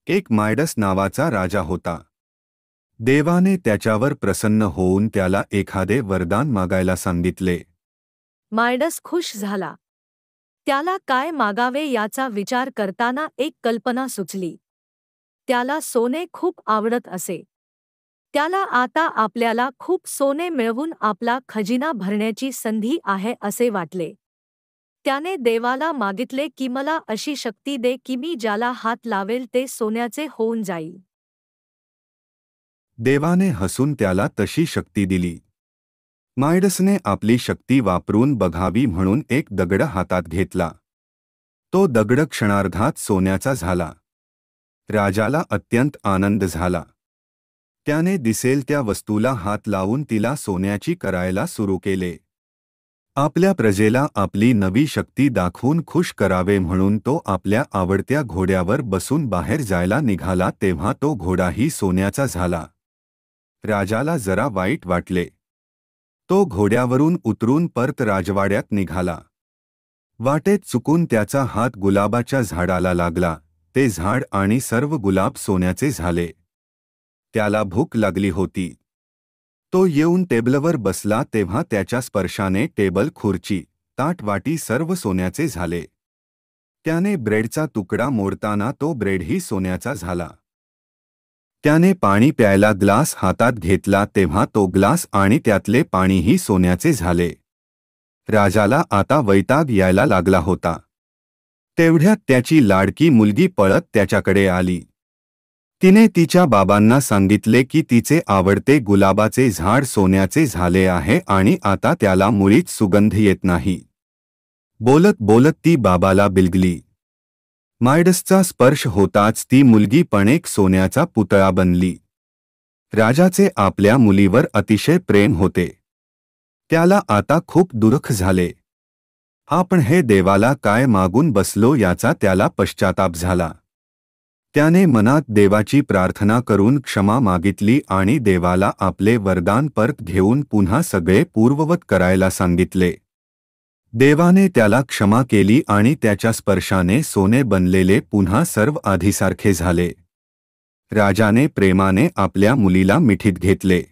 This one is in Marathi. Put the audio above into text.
एक मायडस नावाचा राजा होता. देवाने त्याच्यावर प्रसन्न होऊन त्याला एखादे वरदान मागायला सांगितले. मायडस खुश झाला. त्याला काय मागावे याचा विचार करताना एक कल्पना सुचली. त्याला सोने खूप आवडत असे. त्याला आता आपल्याला खूप सोने मिळवून आपला खजिना भरण्याची संधी आहे असे वाटले. त्याने देवाला मागितले की मला अशी शक्ती दे की मी ज्याला हात लावेल ते सोन्याचे होऊन जाईल. देवाने हसून त्याला तशी शक्ती दिली. मायडसने आपली शक्ती वापरून बघावी म्हणून एक दगड हातात घेतला. तो दगड क्षणार्धात सोन्याचा झाला. राजाला अत्यंत आनंद झाला. त्याने दिसेल त्या वस्तूला हात लावून तिला सोन्याची करायला सुरू केले. आपल्या प्रजेला आपली नवी शक्ती दाखवून खुश करावे म्हणून तो आपल्या आवडत्या घोड्यावर बसून बाहेर जायला निघाला तेव्हा तो घोडाही सोन्याचा झाला. राजाला जरा वाईट वाटले. तो घोड्यावरून उतरून परत राजवाड्यात निघाला. वाटेत चुकून त्याचा हात गुलाबाच्या झाडाला लागला. ते झाड आणि सर्व गुलाब सोन्याचे झाले. त्याला भूक लागली होती. तो येऊन टेबलवर बसला तेव्हा त्याच्या स्पर्शाने टेबल, खुर्ची, ताट, वाटी सर्व सोन्याचे झाले. त्याने ब्रेडचा तुकडा मोडताना तो ब्रेडही सोन्याचा झाला. त्याने पाणी प्यायला ग्लास हातात घेतला तेव्हा तो ग्लास आणि त्यातले पाणीही सोन्याचे झाले. राजाला आता वैताग यायला लागला होता. तेवढ्यात त्याची लाडकी मुलगी पळत त्याच्याकडे आली. तिने तिच्या बाबांना सांगितले की तिचे आवडते गुलाबाचे झाड सोन्याचे झाले आहे आणि आता त्याला मुळीच सुगंध येत नाही. बोलत बोलत ती बाबाला बिलगली. मायडसचा स्पर्श होताच ती मुलगी पण एक सोन्याचा पुतळा बनली. राजाचे आपल्या मुलीवर अतिशय प्रेम होते. त्याला आता खूप दुःख झाले. आपण हे देवाला काय मागून बसलो याचा त्याला पश्चाताप झाला. त्याने मनात देवाची प्रार्थना करून क्षमा मागितली आणि देवाला आपले वरदान परत घेऊन पुन्हा सगळे पूर्ववत करायला सांगितले. देवाने त्याला क्षमा केली आणि त्याच्या स्पर्शाने सोने बनलेले पुन्हा सर्व आधीसारखे झाले. राजाने प्रेमाने आपल्या मुलीला मिठीत घेतले.